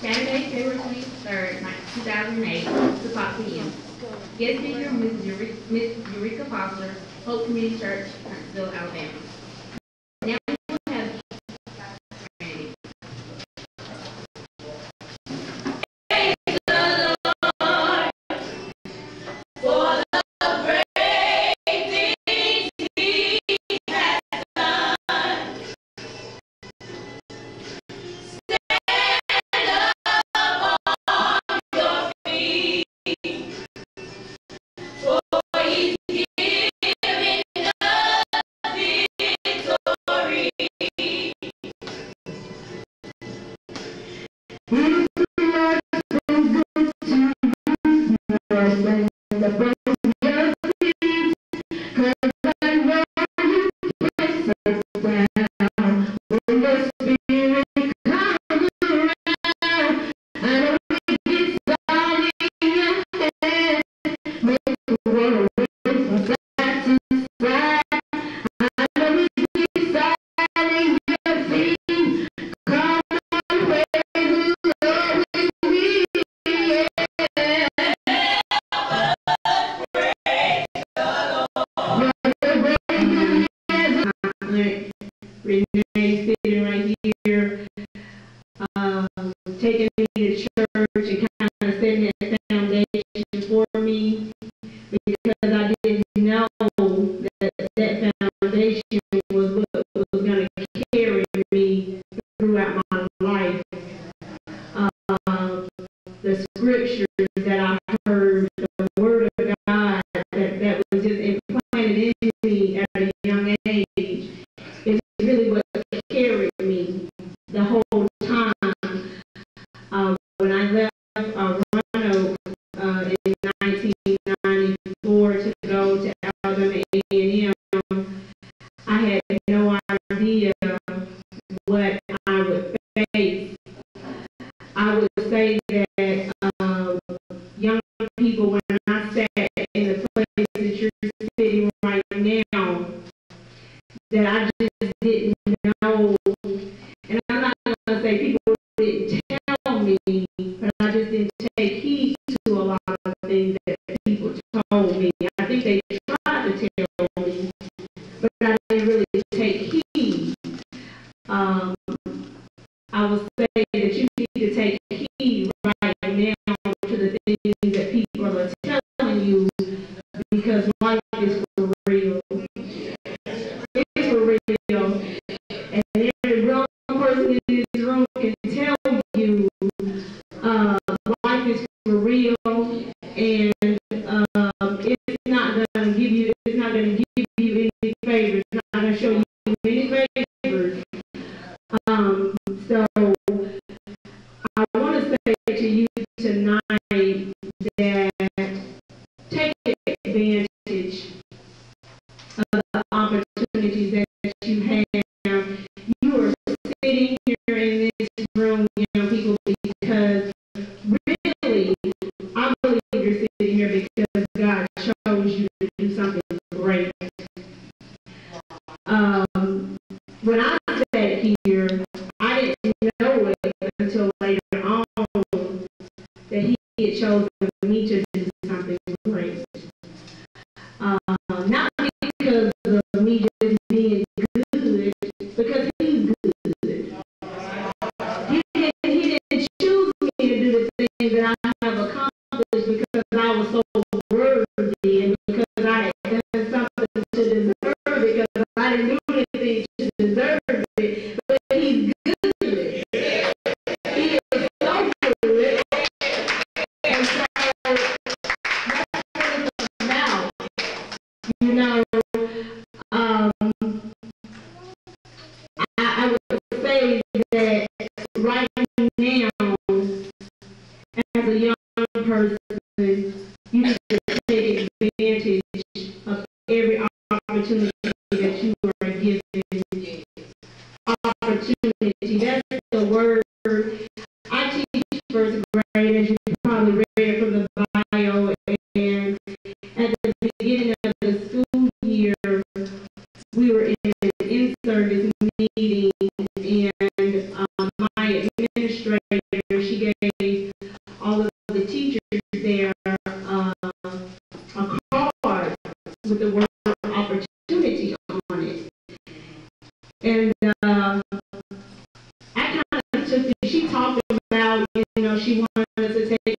Saturday, February 23rd, 2008, 6 o'clock p.m. Guest speaker, Ms. Eureka Foster, Hope Community Church, Huntsville, Alabama. Now we will have Randy. Renee sitting right here, taking me to church and kind of setting that foundation for me, because I didn't know that that foundation was what was going to carry me throughout my life. The scriptures that I heard, the word of God that was just implanted in me at a young age, is really what carried me the whole time. When I left Roanoke in 1994 to go to Alabama A&M, I had no idea what I would face. I would say that young people, when I sat in the place that you're sitting right now, that I just didn't know, and I'm not going to say people didn't tell me, but I just didn't take heed to a lot of things that people told me. I think they tried to tell me, but I didn't really take heed. I would say that you need to take heed right now to the things that people are telling you, because life is for real. It's for real. And every grown person in this room can tell you life is for real, and it's not going to give you any favors. It's not going to show you any favors. So I want to say to you tonight that take advantage of the opportunities that you have. You are sitting here in this room, young people, because really, I believe you're sitting here because God chose you to do something great. When I sat here, I didn't know it until later on that He had chosen me to do something great. Not because of me just being good, because He's good. He didn't choose me to do the things that I have accomplished because I was so worthy and because I had done something to deserve it, because I didn't do anything to deserve it. But He's good. He is so good. And so that's what it's about. You know, I would say that right now, as a young person, you need to take advantage of every opportunity that you are given. Opportunity, that's the word. I teach first grade, as you probably read from the bio, and at the beginning of the school year, we were in an in-service meeting, and my administrator, she gave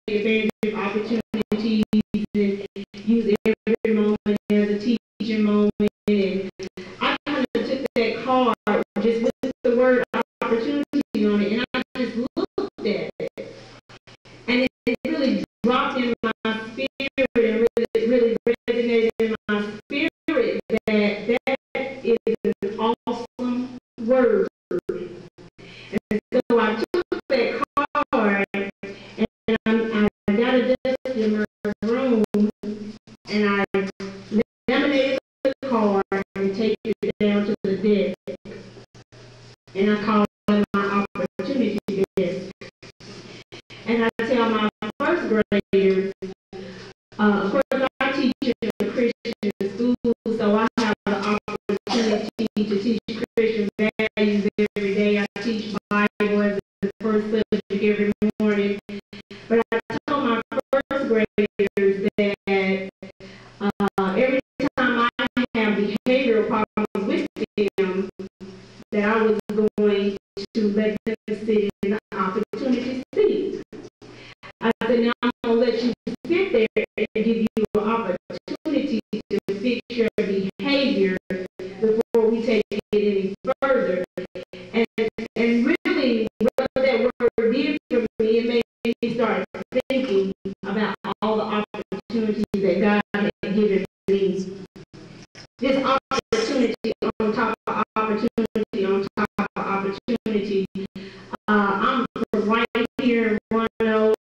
advantage of opportunities and use every moment as a teaching moment. And I kind of took that card just with the word opportunity on it, and I just looked at it. And it really dropped in my spirit and really resonated in my spirit that is an awesome word. And so I took that card and I got a dust in my room and I laminated the card and take it down to the desk. And I call it my opportunity desk. And I tell my first graders, of course I teach in a Christian school, so I have the opportunity to teach Christian values every day. I teach Bible as the first subject every morning. But I tell my first graders that every time I have behavioral problems with them, that I was going to let them sit in the opportunity seat. I said, now I'm going to let you sit there and give you an opportunity to fix your behavior before we take it any further. And really, what that word did for me, it made me start thinking about all the opportunities that God had given me. This opportunity on top of opportunity on top of opportunity. I'm from right here in Roanoke.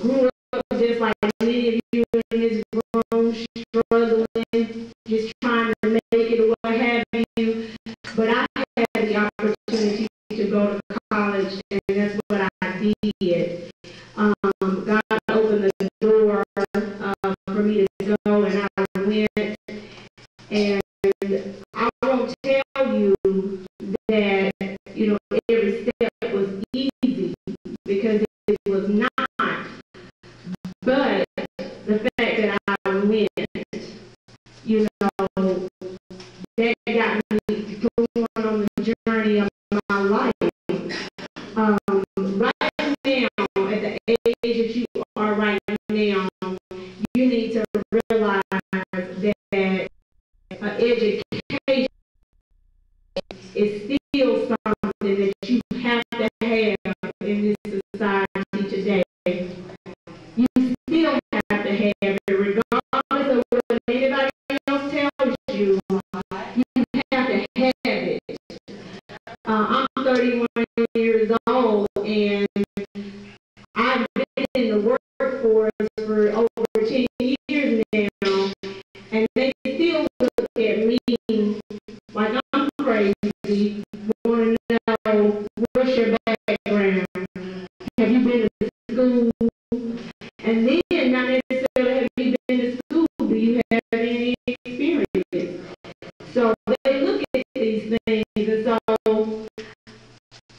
Grew up just like many of you in this room, struggling, just trying to make it or what have you. But I had the opportunity to go to college, and that's what I did. God opened the door for me to go, and I went. And I won't tell you that, every step was easy, because it was not. But the fact that I went, that got me going on the journey of my life. Right now, at the age that you are right now, you need to realize that education is still something that you have to have in this society today. You still have to have it, regardless of what anybody else tells you. You have to have it. I'm 31 years old, and I've been in the workforce for over 10 years now, and they still look at me like I'm crazy, want to know, what's your background? Have you been to school? And then, not necessarily have you been to school, do you have any experience? So they look at these things, and so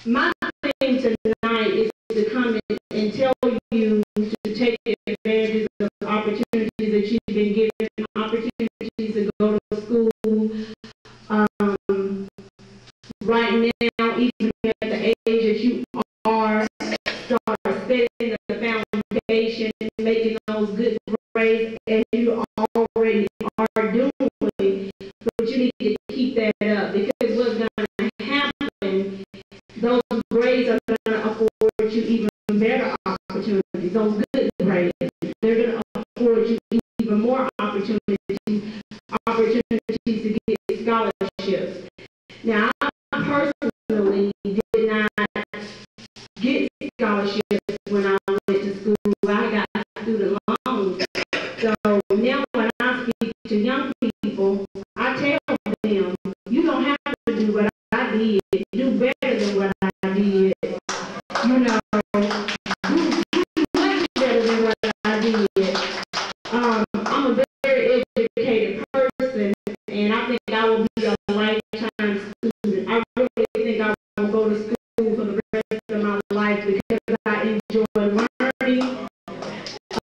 my thing tonight is to come and tell you to take advantage of opportunities that you've been given, opportunities to go to school. Right now, even at the age that you are, start setting the foundation, making those good grades as you already are doing. But you need to keep that up, because what's going to happen, those grades are going to afford you even better opportunities. Those good grades, they're going to afford you even more opportunities to get scholarships. Now, I personally did not get scholarships when I went to school. I got student loans. So now when I speak to young people, I tell them, you don't have to do what I did. Do better than what I did. Do much better than what I did. I'm a very educated person, and I think I will be a lifetime student. I really think I will go to school for the rest of my life, because I enjoy learning.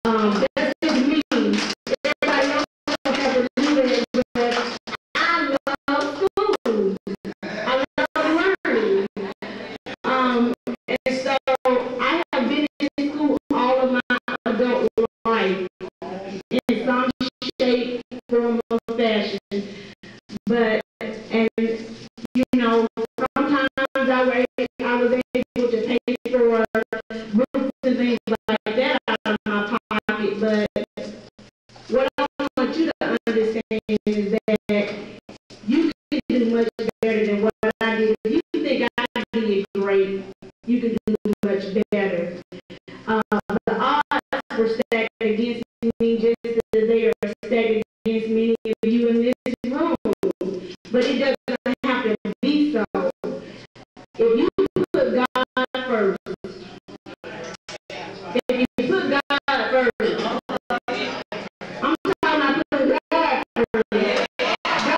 That's just me. Everybody else has to do that, but I love school. I love learning. And so and things like that out of my pocket, but what I want you to understand is that you can do much better than what I did. If you think I did great, you can do much better. The odds were stacked against me just as they are stacked against many of you in this room. But it doesn't have to be so. If you put God first, if you put God first, I'm talking about putting God first.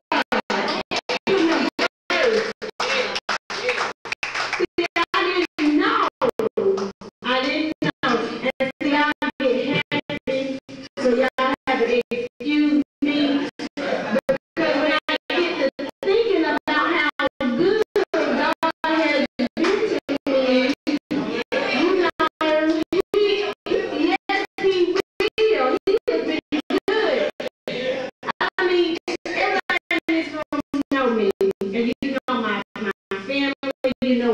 God, put Him first. See, I didn't know. I didn't know. And see, I get happy, so y'all have to excuse me. Because when I get to thinking about how good God has been to me, you know, yes, He will. He has been good. I mean, everybody in this room know me, and you know my family, you know